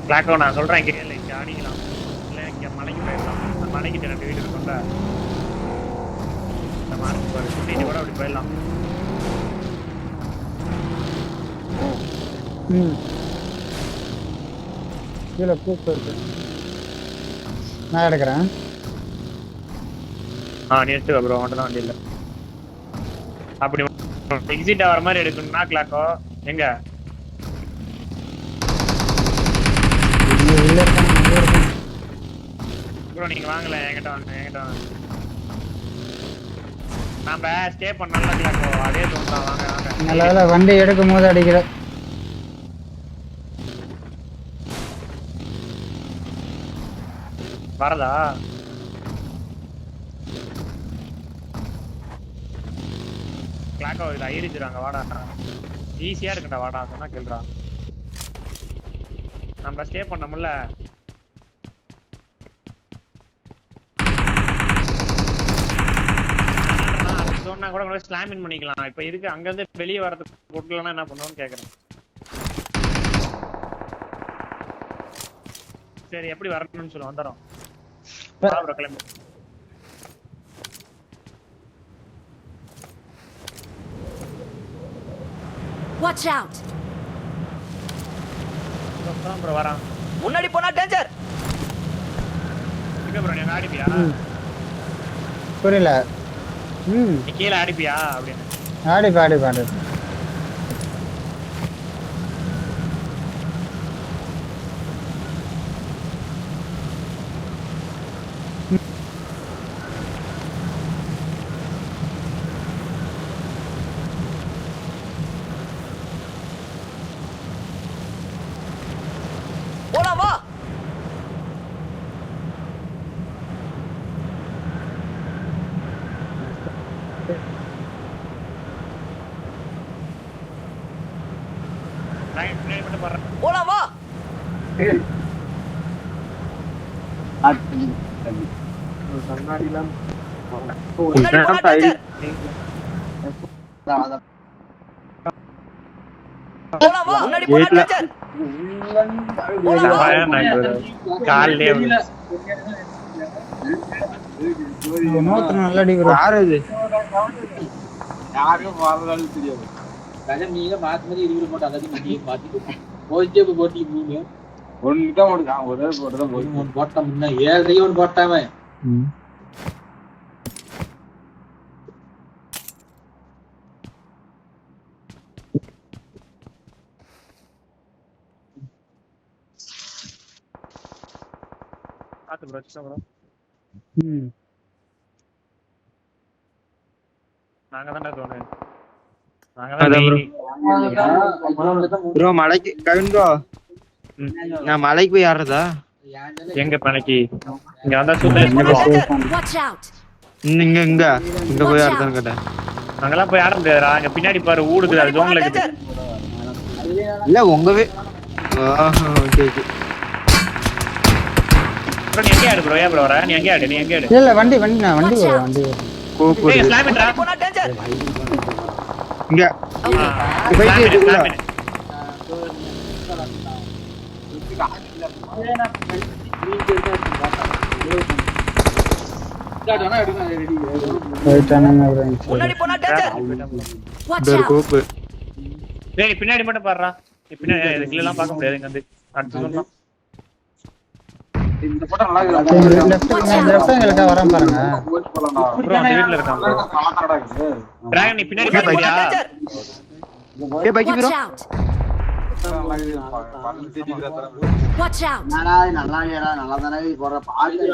கிளாக்கோ நான் சொல்றேன் இங்க இல்ல இங்க ஆடிக்கலாம் இல்ல இங்க மலைக்கு போயிடலாம் அந்த மலைக்கு ரெண்டு வீடு இருக்கும்ல இந்த மார்க் பாரு சுத்திட்டு கூட அப்படி போயிடலாம் கீழே கூப்பு இருக்கு நான் எடுக்கிறேன் நீ எடுத்துக்க ப்ரோ மட்டும் தான் வண்டி இல்லை அப்படி எக்ஸிட் ஆகிற மாதிரி எடுக்கணும்னா கிளாக்கோ எங்க ப்ரோ நீங்க வாங்கல என்கிட்ட வாங்க நாம ஸ்டே பண்ணல கிளாக்கோ அதே தோணுதா வாங்க நல்ல வண்டி எடுக்கும் போது அடிக்கிற வரதா கிளாக்கோ இது ஐரிச்சுறாங்க வாடா ஈஸியா இருக்குடா வாடா சொன்னா கேளுடா நம்ம ஸ்டே பண்ணோம்ல சொன்னா கூட ஸ்லாம் இன் பண்ணிக்கலாம் இப்ப இருக்கு அங்க இருந்து வெளியே வரதுக்கு போட்டுலன்னா என்ன பண்ணுவோம்னு கேக்குறேன் சரி எப்படி வரணும்னு சொல்ல வந்துறோம் கிளம்பு Watch out. ப்ரோ வரான் முன்னாடி போனா டேஞ்சர் இங்க ப்ரோ நீ ஆடிப்பியா புரியல நீ கீழ ஆடிப்பியா அப்படினு ஆடி போலாம் வா போலாம் வா கண்ணாடிலாம் முன்னாடி போனா டேஞ்சர் போலாம் வா முன்னாடி போனா டேஞ்சர் கால்லே நல்ல அடி ப்ரோ யாரு இது யாரும் மாறதாலும் தெரியாது கஜம் நீங்க மாத்தி மாதிரி 20 போட்டு அதாவது நீங்க மாத்திட்டு போயிட்டே போட்டிங்க ஒண்ணுதான் போடுறான் ஒரே போட்டுதான் போய் போட்டா முன்ன 7 ஒன்று போட்டாமே பாத்து ப்ரோ ப்ரோ நாங்க தான்டா தோணு ப்ரோ மலைக்கு கவின் ப்ரோ நான் மலைக்கு போய் ஏறதா எங்க பணக்கி இங்க வந்தா சூப்பர் Watch out. இங்க இங்க இங்க போய் ஏறதான்னு கேட்டேன் அங்கெல்லாம் போய் ஆட முடியாதுடா அங்க பின்னாடி பாரு ஊடுது அது ஜோன்ல இருக்குது இல்ல உங்கவே ஓகே ஓகே ப்ரோ நீ எங்க ஆடு ப்ரோ ஏன் ப்ரோ வர நீ எங்க ஆடு இல்ல வண்டி நான் வண்டி கோப்பு ஏய் ஸ்லாம் இன்ட்ரா போனா டேஞ்சர் இங்க பைக் உள்ள முன்னாடி போனா டேஞ்சர் Watch out. கோப்பு டேய் பின்னாடி மட்டும் பாருடா பின்னாடி இதுல எல்லாம் பார்க்க முடியாது இங்க வந்து அடுத்து சொல்லலாம் இந்த போட்டோ நல்லா இருக்கு லெஃப்ட் எங்களுக்கு வரேன் பாருங்க ப்ரோ அந்த வீட்ல இருக்கான் ப்ரோ டிராகன் நீ பின்னாடி பாத்தியா ஏய் bike bro Watch out. Watch out. நல்லா இல்லடா நல்லா தானே போற பாத்து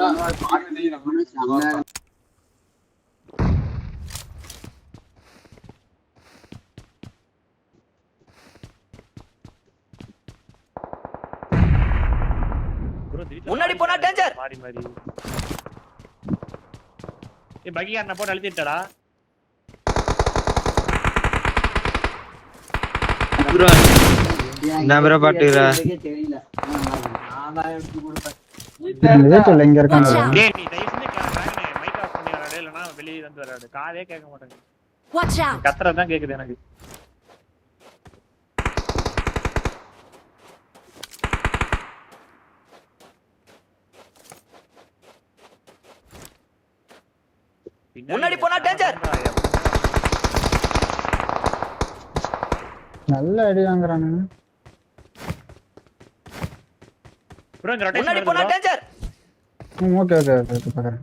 முன்னாடி போனா டேஞ்சர் மாறி ஏய் பக்கி காரனை போட்டு அழுத்திட்டடா ப்ரோ நான் ப்ரோ பாட்டுறா தெரியல நான் எடுத்து கொடுப்பேன் இங்க இருக்காங்க டேய் நீ தயவு செஞ்சு டிராகனே மைக் ஆஃப் பண்ணி வரடா இல்லனா வெளிய வந்து வரடா காதே கேட்க மாட்டேங்குது Watch out. கத்துறது தான் கேக்குது எனக்கு முன்னாடி போனா டேஞ்சர். நல்ல அடி வாங்குறானுங்க. ப்ரோ இந்த முன்னாடி ரொட்டேஷன் போனா டேஞ்சர். ஓகே ஓகே ஓகே பாக்குறேன்.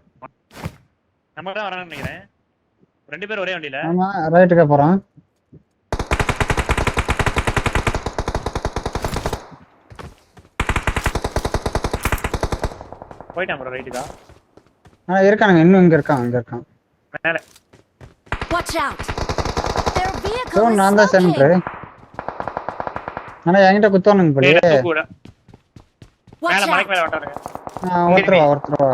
நம்ம தான் வரான்னு நினைக்கிறேன். ரெண்டு பேரும் ஒரே வண்டியில. ஆமா ரைட்டுக்கா போறான். போயிட்டான் ப்ரோ ரைட்டுக்கா. இருக்கானுங்க இன்னும் இங்க இருக்கான். மேல. Watch out. Their vehicle so is நான் தான் smoking. சென்ட்ரு. ஆனா என்கிட்ட குத்தவனுங்க போலியே. டேய் கூட. Watch மேல மலைக்கு out. மேல வட்டானுங்க. ஒருத்தருவா.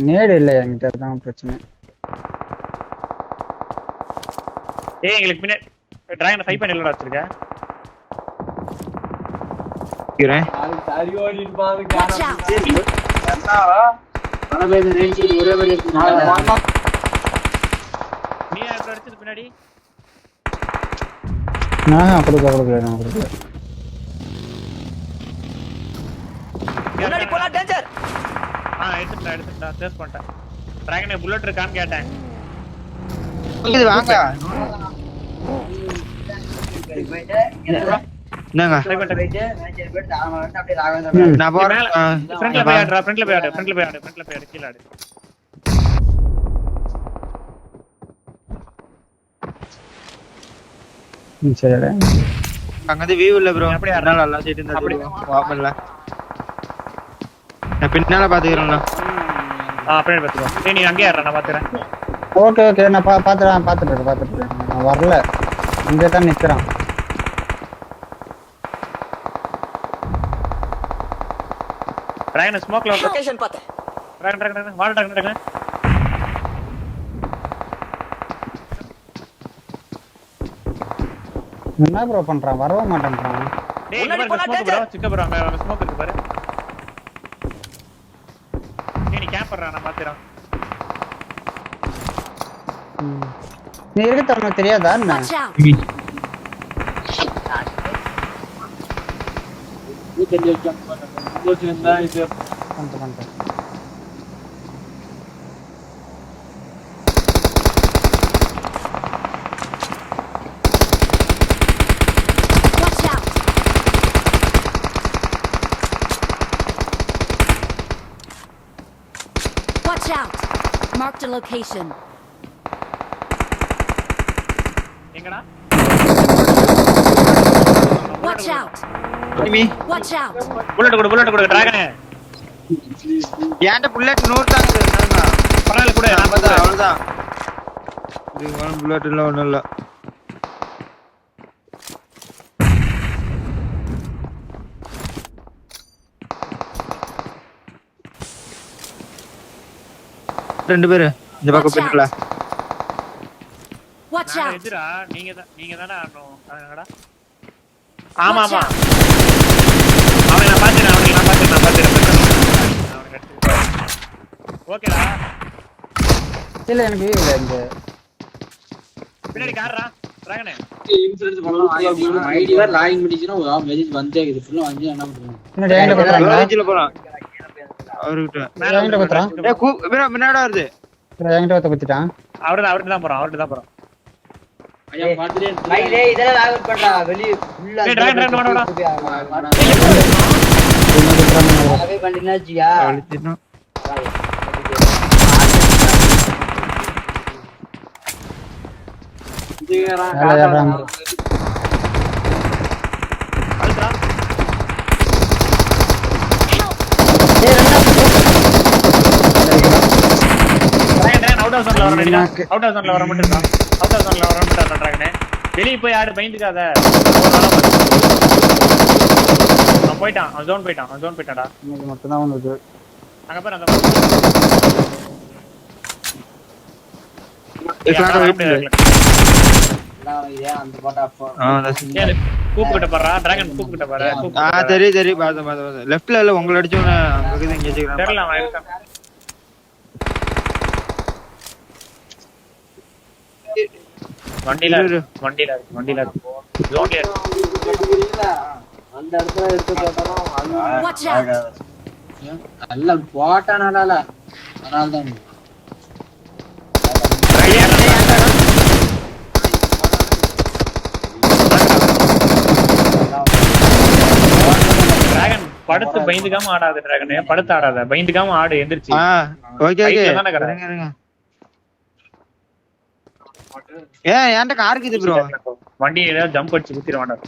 நேடு இல்லை என்கிட்ட தான் பிரச்சனை. ஏய் எங்களுக்கு பின்னாடி டிராகன் 5 பண்ணல வச்சிருக்க. சரி ஓடிட்டு பாரு Watch out. என்னவா பரபேத ரேஞ்ச் ஒரே மாதிரி இருக்கு. நீ யாரோ அடிச்சது பின்னாடி? நான் கொடுக்கல. முன்னாடி போனா டேஞ்சர். எடுத்துட்டா சேஸ் பண்ணிட்டேன். டிராகனே புல்லட் இருக்கான்னு கேட்டேன். இது வாங்க. என்னங்க போயிட்டு மேட்ச் போயிட்டு தாராளமா வந்து அப்படியே ராகவேந்திரா நான் போறேன். ஃப்ரண்ட்ல போய் ஆடுறா. ஃப்ரண்ட்ல போய் ஆடு கீழ ஆடு. சரி அங்க வந்து வியூ இல்ல ப்ரோ. அப்படியே பின்னால எல்லாம் சைடு இந்த வாப்பல்ல. நான் பின்னால பாத்துக்கறேன்ல. அப்படியே பாத்துக்கோ. டேய் நீ அங்கேயே ஆடுறா நான் பாத்துறேன். ஓகே நான் பாத்துட்டு இருக்கேன். நான் வரல. இங்கே தான் நிக்கிறான். டிராகன் ஸ்மோக்ல வந்து லொகேஷன் பார்த்தேன். டிராகன் வாடா டிராகன். என்ன ப்ரோ பண்றான்? வரவே மாட்டேன்றான். டேய் இங்க பாரு ஸ்மோக் ப்ரோ. சிக்க ப்ரோ அங்க ஸ்மோக் இருக்கு பாரு. நீ கேம்ப் பண்றா நான் பாத்துறேன். நீ இருக்க உனக்கு தெரியாதா என்ன? Watch out. இது தெரிஞ்சு ஜம்ப் பண்ணு. போச்சுன்னா இது பண்ணிட்டேன். Watch out. Watch out. Marked a location. எங்கடா? Watch out. இனிமே Watch out. புல்லட் கொடு டிராகனே. ஏன்ட புல்லட் 100 தாங்க. பரவாயில்ல கூட நான் பார்த்தா அவ்வளவுதான். இது ஒரு புல்லட் இல்ல ஒண்ணும் இல்ல. ரெண்டு பேரு இந்த பக்கம் பின்னல. Watch நான் out. எதுடா நீங்க தான ஆடணும். என்னடா? ஆமா அவனை நான் பாத்துறேன். ஓகேடா. இல்ல எனக்கு இல்ல இந்த பின்னாடி கார்ரா டிராகனே. இன்சூரன்ஸ் பண்ணலாம். ஐடி வேற லாகின் பண்ணிச்சுனா ஒரு மெசேஜ் வந்தே இது ஃபுல்லா வந்து என்ன பண்றாங்க? பின்னாடி எங்க குத்துறாங்க? காலேஜ்ல போலாம். அவர்கிட்ட எங்க குத்துறான்? ஏய் முன்னாடி வருது. என்கிட்ட ஒருத்த குத்திட்டான். அவர்ட்ட தான் போறோம். ஐயா பாத்துட்டே மைலே இதெல்லாம் லாக் அவுட் பண்றா வெளிய ஃபுல்லா டேய் டிராகன் வாடா. அவே கண்டினியூச்சியா அழுத்தினா வேலை ஏறாங்க. அழுத்ரா. டிராகன் அவுட் ஆஃப் ஜோன்ல வர மாட்டேன். டிராகனே. வெளிய போய் ஆடு பயந்துக்காத. அவன் போயிட்டான். அவன் ஜோன் போயிட்டான்டா. இன்னைக்கு மட்டும் தான் வந்தது. அங்க பாரு அந்த அந்த போட்டா கூப்பிட்ட பாறா. டிராகன் கூப்பிட்ட பாரு. தெரி பாத்து லெஃப்ட்ல இல்ல உங்களை அடிச்சவன அங்க இருக்குது இங்க வச்சிருக்கான். தெரியல அவன் இருக்கான். வண்டியில ஜோன்ல அந்த இடத்துல எடுத்து போறோம். Watch out. நல்லா போட்டானால அதனாலதான் டிராகன் படுத்து பயந்துக்காம ஆடாது. டிராகன் படுத்து ஆடாத, பயந்துக்காம ஆடு. எந்திரிச்சு ஓகே ஓகே கையில தானே கிடக்கு. இருங்க என்கிட்ட காருக்கு இது ப்ரோ. வண்டி ஏதாவது ஜம்ப் அடிச்சு குத்திர வேண்டாம்.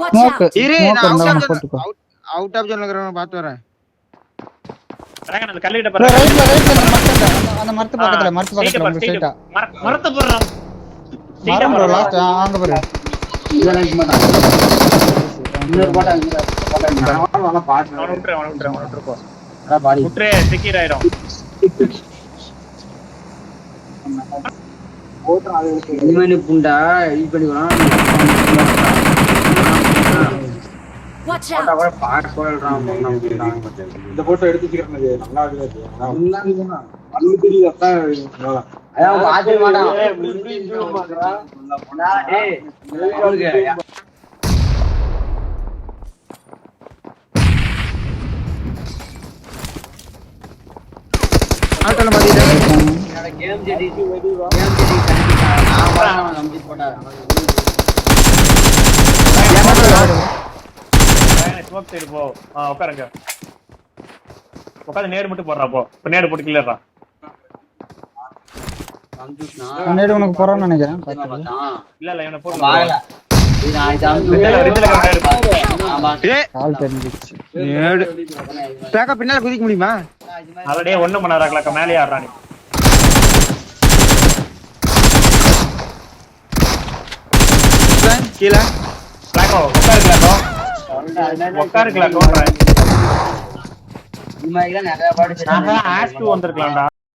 Watch smoke out! இரு ஸ்மோக் நான் இருந்தா ஒன்று போட்டுக்கோ. அவுட் ஆஃப் ஜோன்ல இருக்கறவன பாத்து வரேன். டிராகன் அந்த கல்லுகிட்ட ப்ரோ பாரு. ரைட்ல அந்த மரத்து பக்கத்துல ரொம்ப ஸ்ட்ரைட்டா மரத்தை போடுறான். மரம் ப்ரோ லாஸ்ட் அங்க பாரு. இன்னொரு போட்டா அவனை விட்டுரு போ. விட்டுரு, செக்யூர் ஆயிரும். இனிமே புண்டா இது பண்ணிக்கலாம். Watch out! இந்த போட்டோ எடுத்து வச்சுக்கிறேன். நல்லா இருக்கு. நல்லா தெரியுது. அதான் பாத்து மாட்டான். டேய் ஆட்டோல மாத்திட்டேன். என்னோட கேம் ஜெடி நான் வரேன் கம்ப்ளீட் போட்டா. ஸ்மோக் சைடு போ. உட்காருங்க. உட்காந்து நேடு மட்டும் போடுறா போ. நேடு போட்டு கிளியர்றா. நேடு உனக்கு போறோம்னு நினைக்கிறேன். இல்ல இவனை போட்டு வாங்கல. இது நான் ஏய் கால் தெரிஞ்சிச்சு. ஏடு பேக்கப் பின்னால குதிக்க முடியுமா? அதடே ஒண்ணும் பண்ணாதா கிளாக்க மேலே ஆடுறா நீ. கீழ கிளாக்கோ உட்காரு கிளாக்கோ. இது மாதிரி நிறைய பாடு ஆஷ் 2 வந்திருக்கலாம்டா.